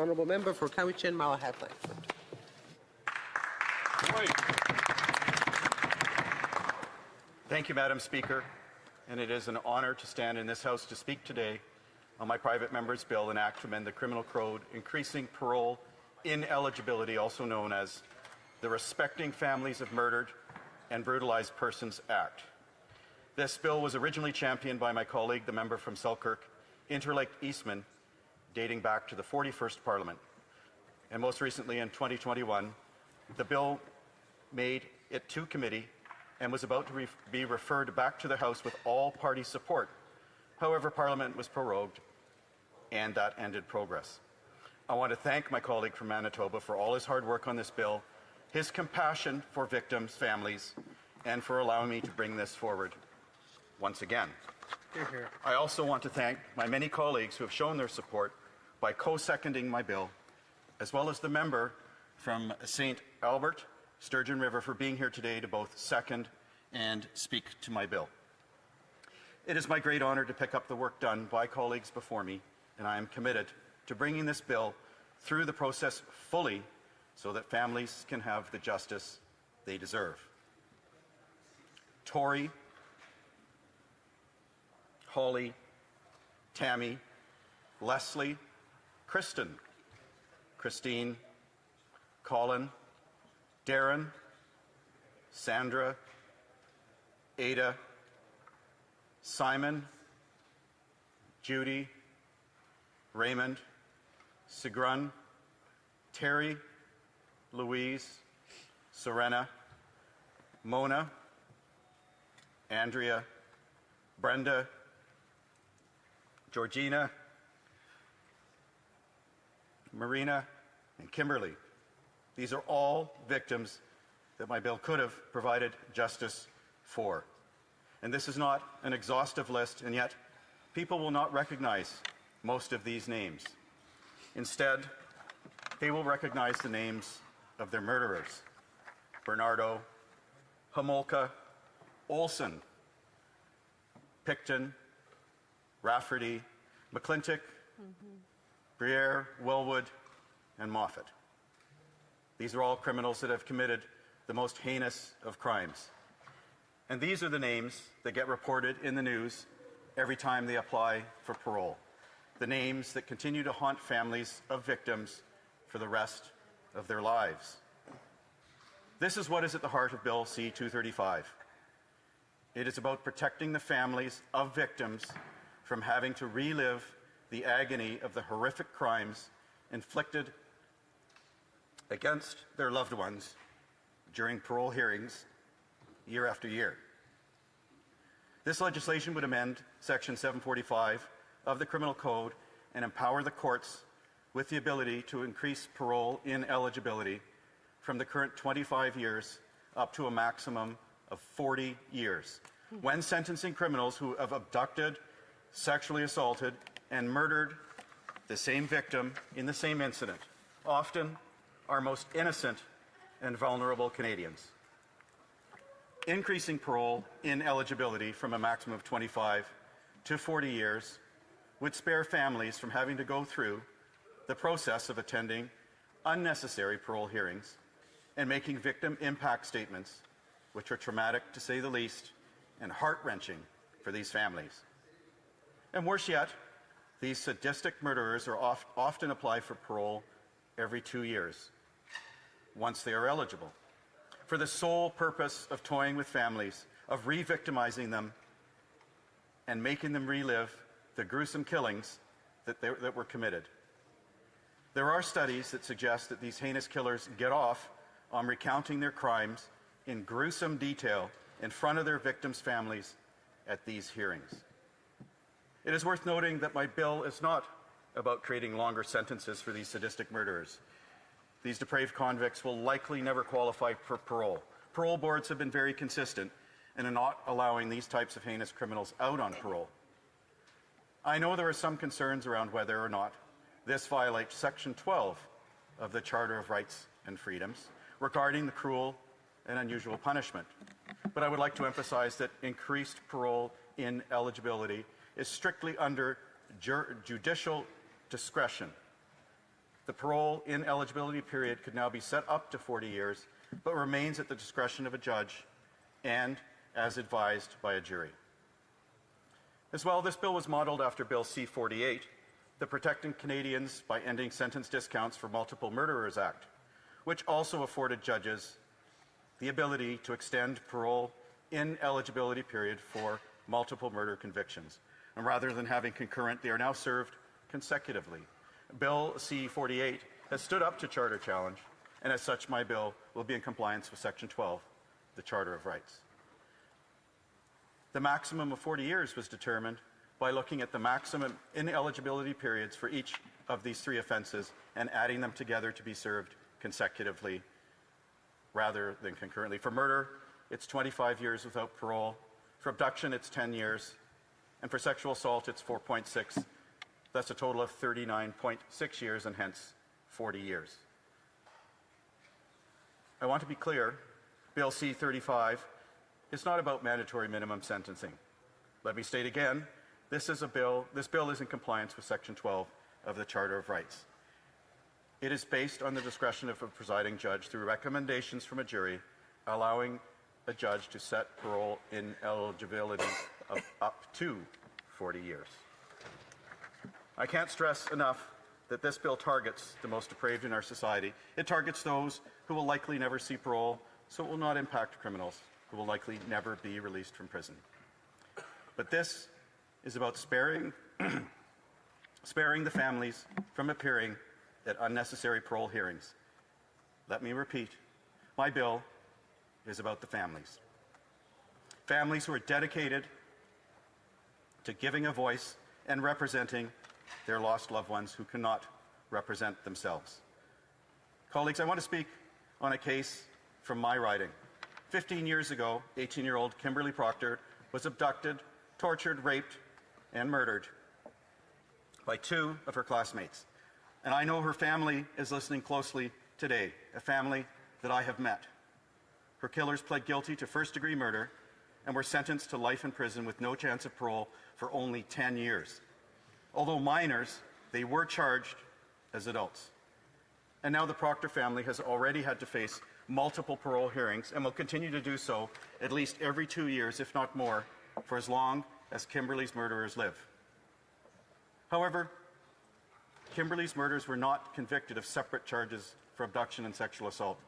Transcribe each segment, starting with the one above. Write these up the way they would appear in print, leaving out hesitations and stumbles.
Honourable Member for Cowichan, Malahat Langford. Thank you, Madam Speaker, and it is an honour to stand in this House to speak today on my private member's bill, an act to amend the Criminal Code, increasing parole ineligibility, also known as the Respecting Families of Murdered and Brutalized Persons Act. This bill was originally championed by my colleague, the member from Selkirk, Interlake Eastman, dating back to the 41st Parliament. And most recently in 2021, the bill made it to committee and was about to be referred back to the House with all party support. However, Parliament was prorogued and that ended progress. I want to thank my colleague from Manitoba for all his hard work on this bill, his compassion for victims' families, and for allowing me to bring this forward once again. Hear, hear. I also want to thank my many colleagues who have shown their support by co-seconding my bill, as well as the member from St. Albert, Sturgeon River, for being here today to both second and speak to my bill. It is my great honour to pick up the work done by colleagues before me, and I am committed to bringing this bill through the process fully so that families can have the justice they deserve. Tori, Holly, Tammy, Leslie, Kristen, Christine, Colin, Darren, Sandra, Ada, Simon, Judy, Raymond, Sigrun, Terry, Louise, Serena, Mona, Andrea, Brenda, Georgina, Marina, and Kimberly. These are all victims that my bill could have provided justice for. And this is not an exhaustive list, and yet people will not recognize most of these names. Instead, they will recognize the names of their murderers: Bernardo, Homolka, Olson, Picton, Rafferty, McClintock, Briere, Wellwood, and Moffat. These are all criminals that have committed the most heinous of crimes. And these are the names that get reported in the news every time they apply for parole. The names that continue to haunt families of victims for the rest of their lives. This is what is at the heart of Bill C-235. It is about protecting the families of victims from having to relive the agony of the horrific crimes inflicted against their loved ones during parole hearings year after year. This legislation would amend Section 745 of the Criminal Code and empower the courts with the ability to increase parole ineligibility from the current 25 years up to a maximum of 40 years when sentencing criminals who have abducted, sexually assaulted, and murdered the same victim in the same incident, often our most innocent and vulnerable Canadians. Increasing parole ineligibility from a maximum of 25 to 40 years would spare families from having to go through the process of attending unnecessary parole hearings and making victim impact statements, which are traumatic to say the least and heart-wrenching for these families. And worse yet, these sadistic murderers are often apply for parole every 2 years, once they are eligible, for the sole purpose of toying with families, of re-victimizing them, and making them relive the gruesome killings that were committed. There are studies that suggest that these heinous killers get off on recounting their crimes in gruesome detail in front of their victims' families at these hearings. It is worth noting that my bill is not about creating longer sentences for these sadistic murderers. These depraved convicts will likely never qualify for parole. Parole boards have been very consistent in not allowing these types of heinous criminals out on parole. I know there are some concerns around whether or not this violates Section 12 of the Charter of Rights and Freedoms regarding the cruel and unusual punishment. But I would like to emphasize that increased parole ineligibility is strictly under judicial discretion. The parole ineligibility period could now be set up to 40 years, but remains at the discretion of a judge and as advised by a jury. As well, this bill was modeled after Bill C-48, the Protecting Canadians by Ending Sentence Discounts for Multiple Murderers Act, which also afforded judges the ability to extend parole ineligibility period for multiple murder convictions. And rather than having concurrent, they are now served consecutively. Bill C-48 has stood up to charter challenge, and as such, my bill will be in compliance with Section 12, the Charter of Rights. The maximum of 40 years was determined by looking at the maximum ineligibility periods for each of these three offenses and adding them together to be served consecutively rather than concurrently. For murder, it's 25 years without parole. For abduction, it's 10 years. And for sexual assault, it's 4.6. That's a total of 39.6 years and hence 40 years. I want to be clear, Bill C-35 is not about mandatory minimum sentencing. Let me state again, this bill is in compliance with Section 12 of the Charter of Rights. It is based on the discretion of a presiding judge through recommendations from a jury, allowing a judge to set parole ineligibility of up to 40 years. I can't stress enough that this bill targets the most depraved in our society. It targets those who will likely never see parole, so it will not impact criminals who will likely never be released from prison. But this is about sparing the families from appearing at unnecessary parole hearings. Let me repeat, my bill is about the families. Families who are dedicated to giving a voice and representing their lost loved ones who cannot represent themselves. Colleagues, I want to speak on a case from my riding. 15 years ago, 18-year-old Kimberly Proctor was abducted, tortured, raped, and murdered by two of her classmates. And I know her family is listening closely today, a family that I have met. Her killers pled guilty to first-degree murder and were sentenced to life in prison with no chance of parole for only 10 years. Although minors, they were charged as adults. And now the Proctor family has already had to face multiple parole hearings and will continue to do so at least every 2 years, if not more, for as long as Kimberly's murderers live. However, Kimberly's murderers were not convicted of separate charges for abduction and sexual assault.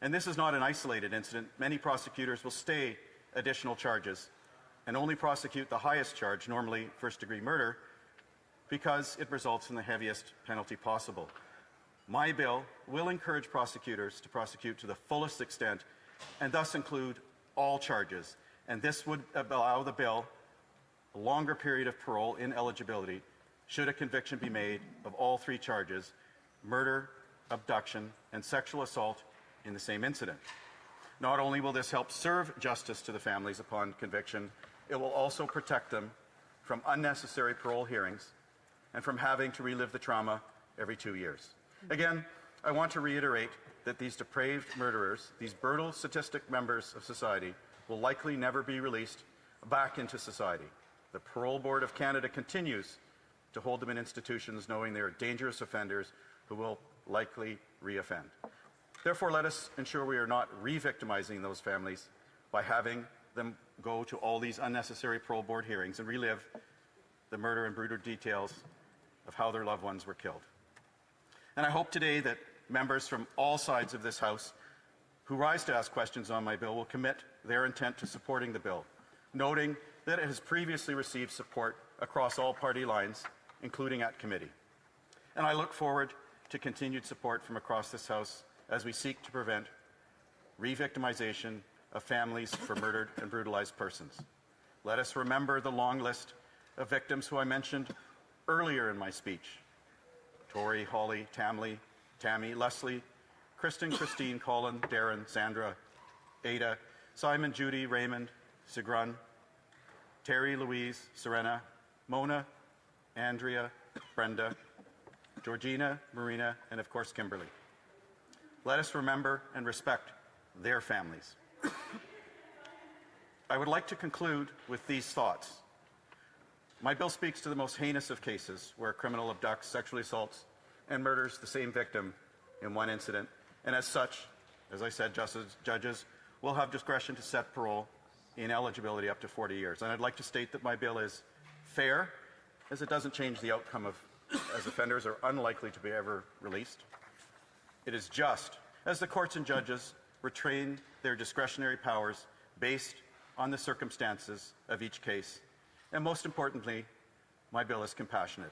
And this is not an isolated incident. Many prosecutors will stay additional charges and only prosecute the highest charge, normally first-degree murder, because it results in the heaviest penalty possible. My bill will encourage prosecutors to prosecute to the fullest extent and thus include all charges. And this would allow the bill a longer period of parole ineligibility should a conviction be made of all three charges, murder, abduction, and sexual assault in the same incident. Not only will this help serve justice to the families upon conviction, it will also protect them from unnecessary parole hearings and from having to relive the trauma every 2 years. Again, I want to reiterate that these depraved murderers, these brutal sadistic members of society, will likely never be released back into society. The Parole Board of Canada continues to hold them in institutions knowing they are dangerous offenders who will likely reoffend. Therefore, let us ensure we are not re-victimizing those families by having them go to all these unnecessary parole board hearings and relive the murder and brutal details of how their loved ones were killed. And I hope today that members from all sides of this House who rise to ask questions on my bill will commit their intent to supporting the bill, noting that it has previously received support across all party lines, including at committee. And I look forward to continued support from across this House as we seek to prevent re-victimization of families for murdered and brutalized persons. Let us remember the long list of victims who I mentioned earlier in my speech: Tori, Holly, Tammy, Leslie, Kristen, Christine, Colin, Darren, Sandra, Ada, Simon, Judy, Raymond, Sigrun, Terry, Louise, Serena, Mona, Andrea, Brenda, Georgina, Marina, and of course Kimberly. Let us remember and respect their families. I would like to conclude with these thoughts. My bill speaks to the most heinous of cases where a criminal abducts, sexually assaults, and murders the same victim in one incident. And as such, as I said, judges will have discretion to set parole ineligibility up to 40 years. And I'd like to state that my bill is fair, as it doesn't change the outcome of as offenders are unlikely to be ever released. It is just, as the courts and judges retain their discretionary powers based on the circumstances of each case. And most importantly, my bill is compassionate.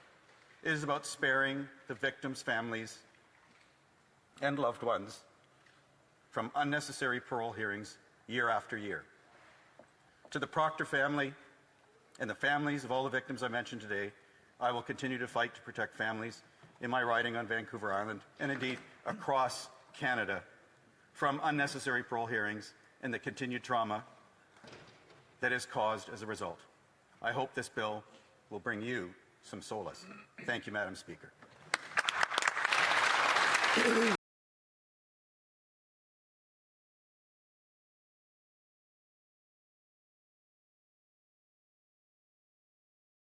It is about sparing the victims' families and loved ones from unnecessary parole hearings year after year. To the Proctor family and the families of all the victims I mentioned today, I will continue to fight to protect families in my riding on Vancouver Island and indeed across Canada from unnecessary parole hearings and the continued trauma that is caused as a result. I hope this bill will bring you some solace. Thank you, Madam Speaker.